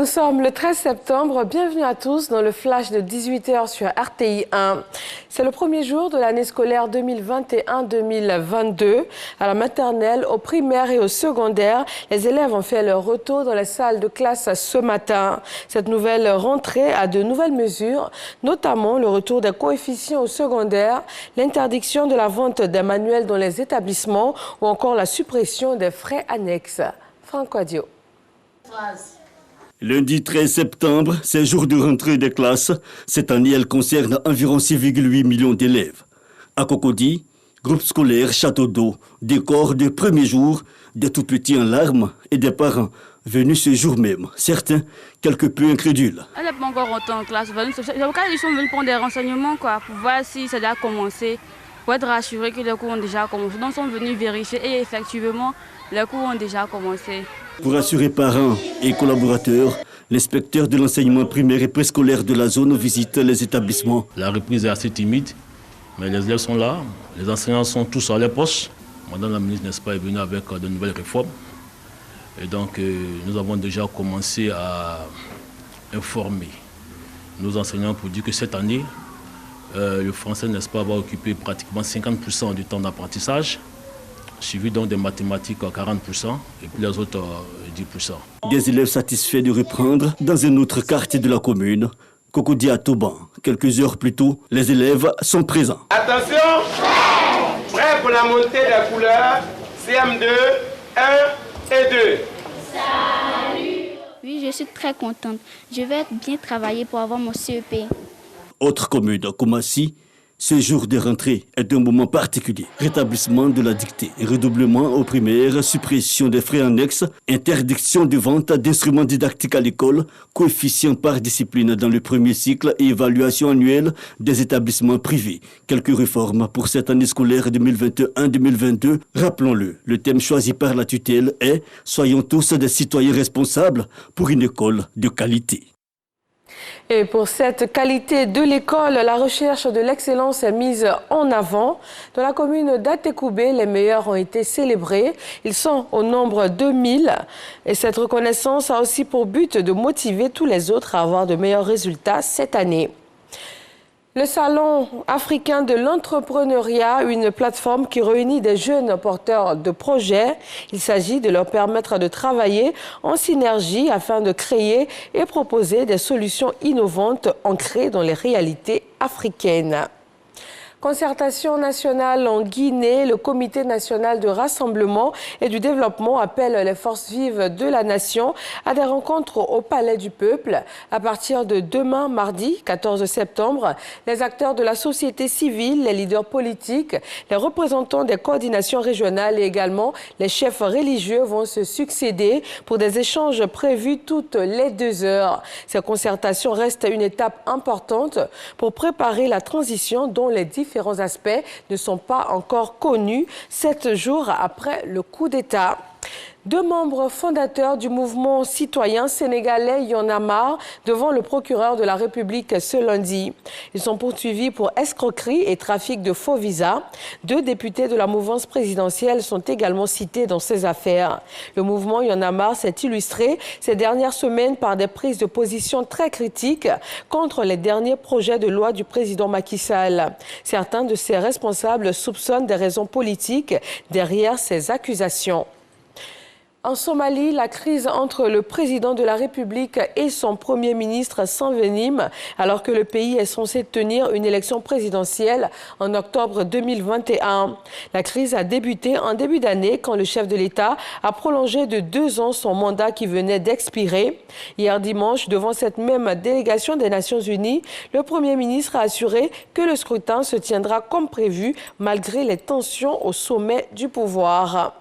Nous sommes le 13 septembre. Bienvenue à tous dans le flash de 18h sur RTI 1. C'est le premier jour de l'année scolaire 2021-2022. À la maternelle, au primaire et au secondaire, les élèves ont fait leur retour dans les salles de classe ce matin. Cette nouvelle rentrée a de nouvelles mesures, notamment le retour des coefficients au secondaire, l'interdiction de la vente des manuels dans les établissements ou encore la suppression des frais annexes. Franck Adio. Lundi 13 septembre, c'est jour de rentrée des classes. Cette année, elle concerne environ 6,8 millions d'élèves. À Cocody, groupe scolaire Château d'eau, décor de premier jour, des tout-petits en larmes et des parents venus ce jour même. Certains, quelque peu incrédules. Elle n'est pas encore rentrée en classe. Ils sont venus prendre des renseignements pour voir si ça a déjà commencé, pour être rassurés que les cours ont déjà commencé. Donc, ils sont venus vérifier et effectivement, les cours ont déjà commencé. Pour rassurer parents et collaborateurs, l'inspecteur de l'enseignement primaire et préscolaire de la zone visite les établissements. La reprise est assez timide, mais les élèves sont là, les enseignants sont tous à leur poste. Madame la ministre, n'est-ce pas, est venue avec de nouvelles réformes. Et donc, nous avons déjà commencé à informer nos enseignants pour dire que cette année, le français, n'est-ce pas, va occuper pratiquement 50% du temps d'apprentissage, suivi donc des mathématiques à 40% et puis les autres 10%. Des élèves satisfaits de reprendre dans un autre quartier de la commune, Cocody à Toban. Quelques heures plus tôt, les élèves sont présents. Attention, prêt pour la montée des couleurs, CM2, 1 et 2. Salut! Oui, je suis très contente. Je vais bien travailler pour avoir mon CEP. Autre commune, Koumassi, ce jour de rentrée est un moment particulier. Rétablissement de la dictée, redoublement aux primaires, suppression des frais annexes, interdiction de vente d'instruments didactiques à l'école, coefficient par discipline dans le premier cycle et évaluation annuelle des établissements privés. Quelques réformes pour cette année scolaire 2021-2022. Rappelons-le, le thème choisi par la tutelle est « Soyons tous des citoyens responsables pour une école de qualité ». Et pour cette qualité de l'école, la recherche de l'excellence est mise en avant. Dans la commune d'Atekoubé, les meilleurs ont été célébrés. Ils sont au nombre de 2000. Et cette reconnaissance a aussi pour but de motiver tous les autres à avoir de meilleurs résultats cette année. Le Salon africain de l'entrepreneuriat, une plateforme qui réunit des jeunes porteurs de projets. Il s'agit de leur permettre de travailler en synergie afin de créer et proposer des solutions innovantes ancrées dans les réalités africaines. Concertation nationale en Guinée, le Comité national de rassemblement et du développement appelle les forces vives de la nation à des rencontres au Palais du Peuple. À partir de demain, mardi 14 septembre, les acteurs de la société civile, les leaders politiques, les représentants des coordinations régionales et également les chefs religieux vont se succéder pour des échanges prévus toutes les 2 heures. Ces concertations restent une étape importante pour préparer la transition dont les différents aspects ne sont pas encore connus 7 jours après le coup d'État. 2 membres fondateurs du mouvement citoyen sénégalais Y en a marre devant le procureur de la République ce lundi. Ils sont poursuivis pour escroquerie et trafic de faux visas. 2 députés de la mouvance présidentielle sont également cités dans ces affaires. Le mouvement Y en a marre s'est illustré ces dernières semaines par des prises de position très critiques contre les derniers projets de loi du président Macky Sall. Certains de ces responsables soupçonnent des raisons politiques derrière ces accusations. En Somalie, la crise entre le président de la République et son premier ministre s'envenime alors que le pays est censé tenir une élection présidentielle en octobre 2021. La crise a débuté en début d'année quand le chef de l'État a prolongé de 2 ans son mandat qui venait d'expirer. Hier dimanche, devant cette même délégation des Nations Unies, le premier ministre a assuré que le scrutin se tiendra comme prévu malgré les tensions au sommet du pouvoir.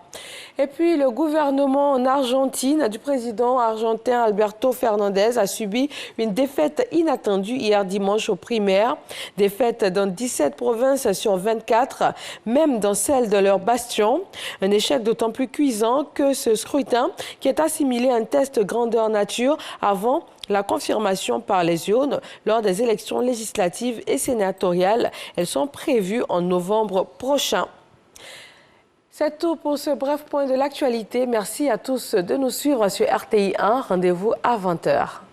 Et puis, le gouvernement en Argentine du président argentin Alberto Fernandez a subi une défaite inattendue hier dimanche aux primaires. Défaite dans 17 provinces sur 24, même dans celles de leur bastion. Un échec d'autant plus cuisant que ce scrutin, qui est assimilé à un test grandeur nature avant la confirmation par les urnes lors des élections législatives et sénatoriales. Elles sont prévues en novembre prochain. C'est tout pour ce bref point de l'actualité. Merci à tous de nous suivre sur RTI 1. Rendez-vous à 20h.